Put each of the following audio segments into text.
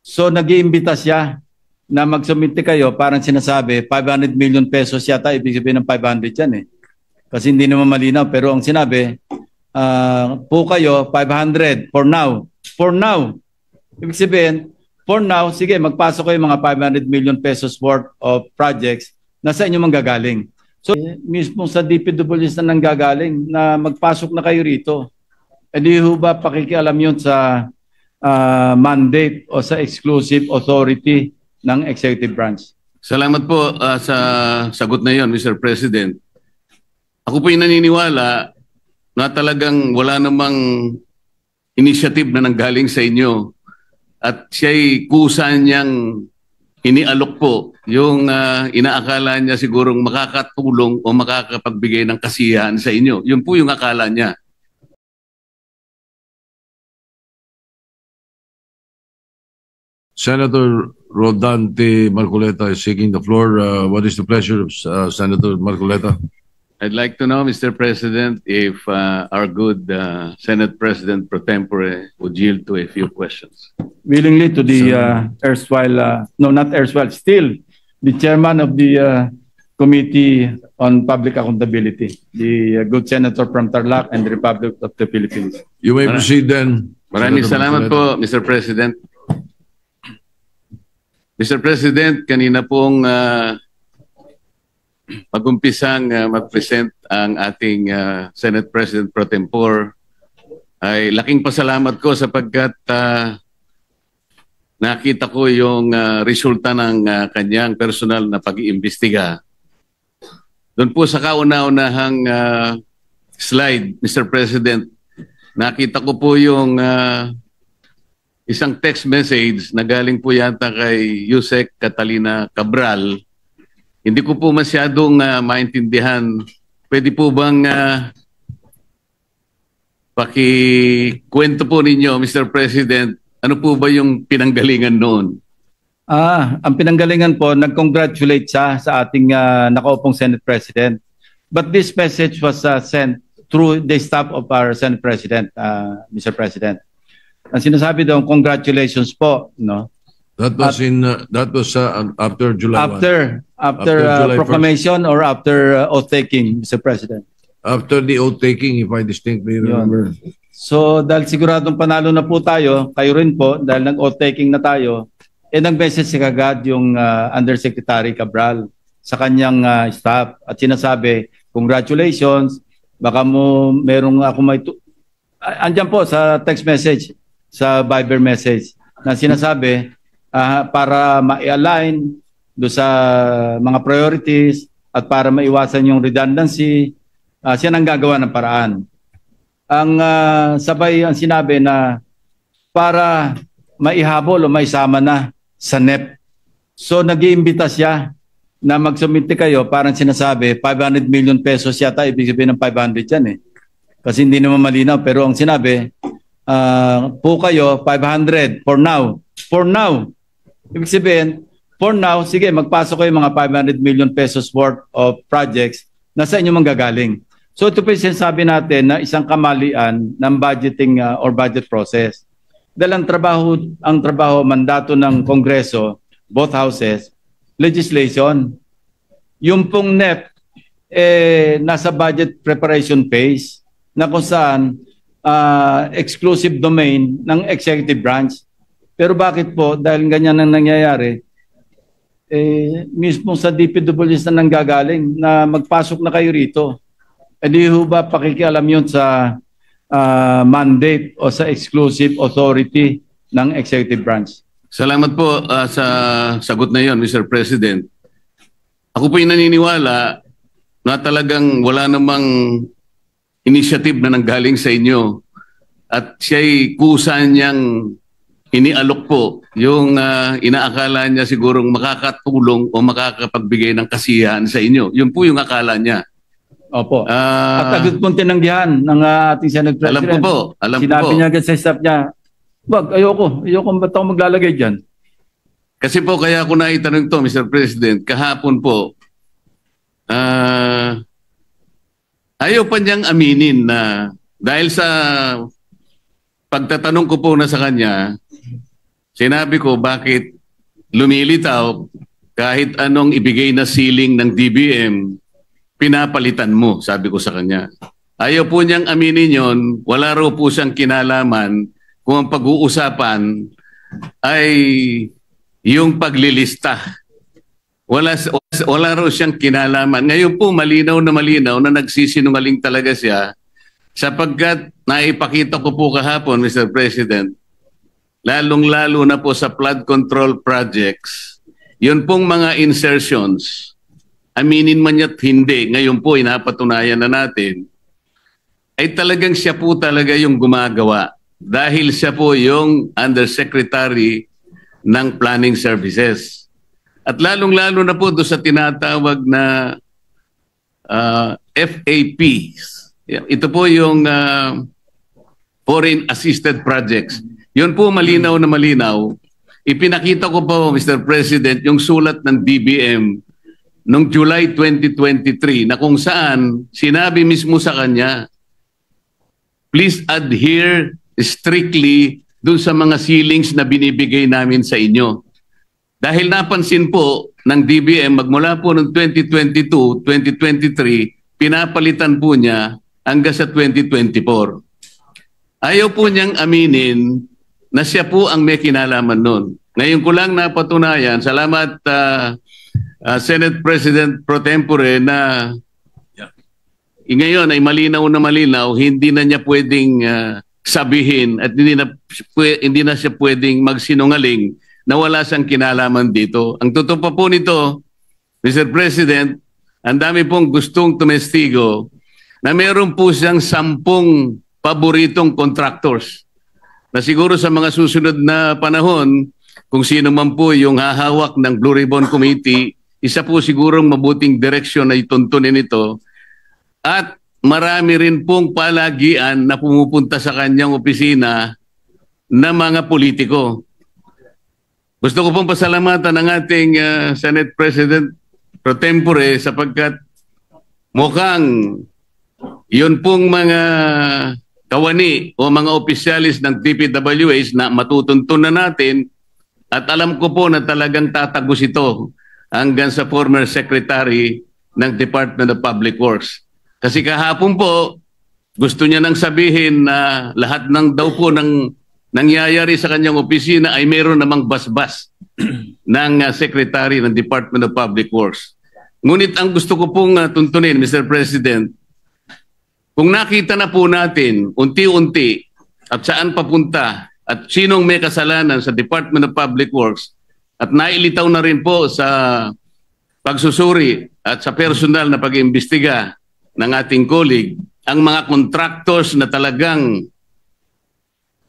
So nag-iimbita siya na magsumite kayo, parang sinasabi, 500 million pesos yata, ibig sabihin ng 500 yan eh. Kasi hindi naman malinaw, pero ang sinabi, po kayo, 500 for now. For now. Ibig sabihin, for now, sige, magpasok kayo mga 500 million pesos worth of projects na sa inyo manggagaling. So, mismo sa DPWs na nanggagaling na magpasok na kayo rito. E di ho ba pakikialam yun sa mandate o sa exclusive authority ng executive branch? Salamat po sa sagot na yon, Mr. President. Ako po yung naniniwala na talagang wala namang initiative na nanggaling sa inyo at siya'y kusa niyang inialok po yung inaakala niya sigurong makakatulong o makakapagbigay ng kasiyahan sa inyo. Yun po yung akala niya. Senator Rodante Marcoleta is seeking the floor. What is the pleasure of Senator Marcoleta? I'd like to know, Mr. President, if our good Senate President pro tempore would yield to a few questions. Willingly to the erstwhile, no, not erstwhile, still the chairman of the Committee on Public Accountability, the good senator from Tarlac and the Republic of the Philippines. You may proceed then. Maraming Senator salamat Marcoleta. po, Mr. President. Mr. President, kanina pong mag-umpisang mag-present ang ating Senate President pro tempore, ay laking pasalamat ko sapagkat nakita ko yung resulta ng kanyang personal na pag-iimbestiga. Doon po sa kauna-unahang slide, Mr. President, nakita ko po yung isang text message na galing po yata kay Yusek Catalina Cabral. Hindi ko po masyadong maintindihan. Pwede po bang pakikwento po ninyo, Mr. President, ano po ba yung pinanggalingan noon? Ang pinanggalingan po, nag-congratulate siya sa ating nakaupong Senate President. But this message was sent through the staff of our Senate President, Mr. President. Ang sinasabi daw, congratulations po, no? That was after July 1. After July proclamation 1st. Or after oath-taking, Mr. President? After the oath-taking, if I distinctly remember. So dahil siguradong panalo na po tayo, kayo rin po, dahil nag-oath-taking na tayo, nag-message si kagad yung Undersecretary Cabral sa kanyang staff at sinasabi, congratulations, baka mo merong ako may... Andyan po sa text message, sa Viber message, na sinasabi para ma-align do sa mga priorities at para maiwasan yung redundancy, siya nang gagawa ng paraan. Ang sabay ang sinabi na para maihabol o maisama na sa NEP. So nag-iimbita siya na magsumite kayo, parang sinasabi 500 million pesos yata, ibig sabihin ng 500 yan eh. Kasi hindi naman malinaw, pero ang sinabi, po kayo 500 for now. For now. Ibig sabihin, for now, sige, magpasok kayo mga 500 million pesos worth of projects na sa inyo manggagaling. So ito po yung sinasabi natin na isang kamalian ng budgeting or budget process. Dahil ang trabaho, mandato ng Kongreso, both houses, legislation. Yung pong NEP, nasa budget preparation phase na kung saan exclusive domain ng executive branch. Pero bakit po, dahil ganyan ang nangyayari, mismo sa DPWs na nanggagaling na magpasok na kayo rito. E di ho ba pakikialam yun sa mandate o sa exclusive authority ng executive branch? Salamat po sa sagot na yon, Mr. President. Ako po yung naniniwala na talagang wala namang initiative na nanggaling sa inyo at siya'y kusa niyang inialok po yung inaakala niya sigurong makakatulong o makakapagbigay ng kasiyahan sa inyo. Yun po yung akala niya. Opo. At agad pong tinanggihan ng ating Senate President. Alam ko po. Sinabi niya agad sa staff niya, wag, ayoko ba't ako maglalagay dyan? Kasi po kaya ako naitanong to, Mr. President, kahapon po, ayaw pa niyang aminin na dahil sa pagtatanong ko po na sa kanya, Sinabi ko bakit lumilitaw kahit anong ibigay na ceiling ng DBM, pinapalitan mo, sabi ko sa kanya. Ayaw po niyang aminin yon, wala raw po siyang kinalaman kung ang pag-uusapan ay yung paglilista. Wala raw siyang kinalaman. Ngayon po malinaw na nagsisinungaling talaga siya sapagkat naipakita ko po kahapon, Mr. President, lalong-lalo na po sa flood control projects, yun pong mga insertions, aminin man ya't hindi, ngayon po inapatunayan na natin, ay talagang siya po talaga yung gumagawa dahil siya po yung Undersecretary ng Planning Services. At lalong-lalo na po doon sa tinatawag na FAPs. Ito po yung Foreign Assisted Projects. Yun po malinaw na malinaw. Ipinakita ko po, Mr. President, yung sulat ng DBM noong July 2023 na kung saan sinabi mismo sa kanya, please adhere strictly dun sa mga ceilings na binibigay namin sa inyo. Dahil napansin po ng DBM magmula po noong 2022, 2023, pinapalitan po niya hanggang sa 2024. Ayaw po niyang aminin na siya po ang may kinalaman nun. Ngayon ko lang napatunayan, salamat Senate President Pro Tempore na ngayon ay malinaw na malinaw, hindi na niya pwedeng sabihin at hindi na siya pwedeng magsinungaling na wala siyang kinalaman dito. Ang totoo pa po nito, Mr. President, ang dami pong gustong tumestigo na meron po siyang 10 paboritong contractors na siguro sa mga susunod na panahon, kung sino man po yung hahawak ng Blue Ribbon Committee, isa po sigurong mabuting direksyon na ituntunin ito. At marami rin pong palagian na pumupunta sa kanyang opisina na mga politiko. Gusto ko pong pasalamatan ng ating Senate President Pro Tempore sapagkat mukhang yun pong mga kawani o mga opisyalis ng DPWH na matutuntun na natin at alam ko po na talagang tatagos ito hanggang sa former Secretary ng Department of Public Works. Kasi kahapon po, gusto niya nang sabihin na lahat ng daw po ng nangyayari sa kanyang opisina ay meron namang basbas ng Secretary ng Department of Public Works. Ngunit ang gusto ko pong tuntunin, Mr. President, kung nakita na po natin unti-unti at saan papunta at sinong may kasalanan sa Department of Public Works at nailitaw na rin po sa pagsusuri at sa personal na pag-iimbestiga ng ating colleague, ang mga contractors na talagang,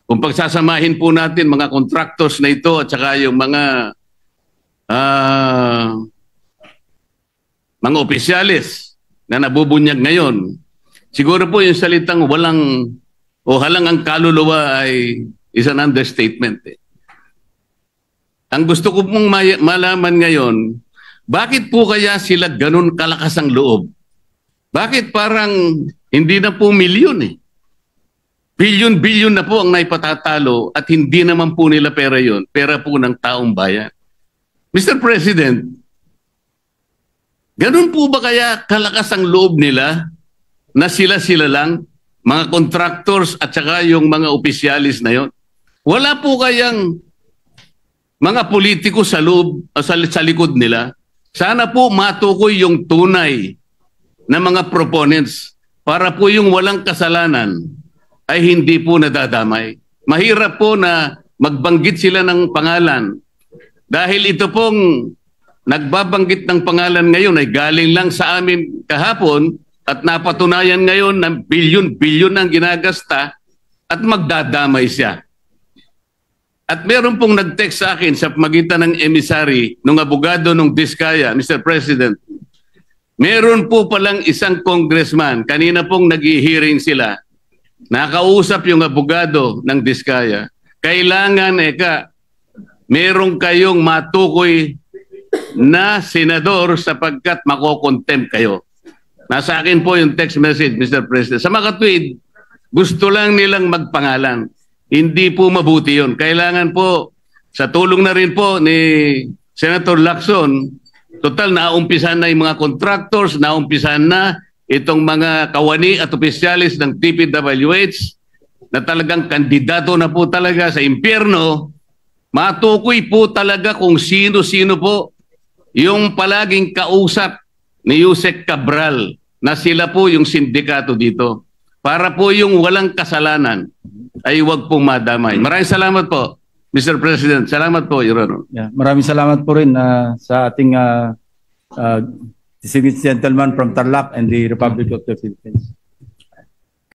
kung pagsasamahin po natin mga contractors na ito at saka yung mga opisyalis na nabubunyag ngayon, siguro po yung salitang walang o halang ang kaluluwa ay is an understatement. Ang gusto ko pong malaman ngayon, bakit po kaya sila ganun kalakas ang loob? Bakit parang hindi na po milyon eh? Bilyon-bilyon na po ang naipatatalo at hindi naman po nila pera yon, pera po ng taong bayan. Mr. President, ganun po ba kaya kalakas ang loob nila na sila-sila lang, mga contractors at saka yung mga opisyalis na yon? Wala po kayang mga politiko sa loob, sa likod nila? Sana po matukoy yung tunay na mga proponents para po yung walang kasalanan ay hindi po nadadamay. Mahirap po na magbanggit sila ng pangalan dahil ito pong nagbabanggit ng pangalan ngayon ay galing lang sa amin kahapon at napatunayan ngayon na bilyon-bilyon ang ginagasta at magdadamay siya. At meron pong nag-text sa akin sa magitan ng emissary ng abogado ng Diskaya, Mr. President, meron po palang isang congressman, kanina pong nag-hearing sila, nakausap yung abogado ng Diskaya, kailangan meron kayong matukoy na senador sapagkat makokontempt kayo. Nasa akin po yung text message, Mr. President. Sa mga tweet, gusto lang nilang magpangalan. Hindi po mabuti yun. Kailangan po sa tulong na rin po ni Senator Lacson, total naumpisan na yung mga contractors, naumpisan na itong mga kawani at opisyalis ng TPWH na talagang kandidato na po talaga sa impyerno. Matukoy po talaga kung sino-sino po yung palaging kausap ni Yusek Cabral na sila po yung sindikato dito. Para po yung walang kasalanan ay huwag pong madamay. Maraming salamat po, Mr. President. Salamat po, Your Honor. Yeah, maraming salamat po rin sa ating distinguished gentleman from Tarlac and the Republic of the Philippines.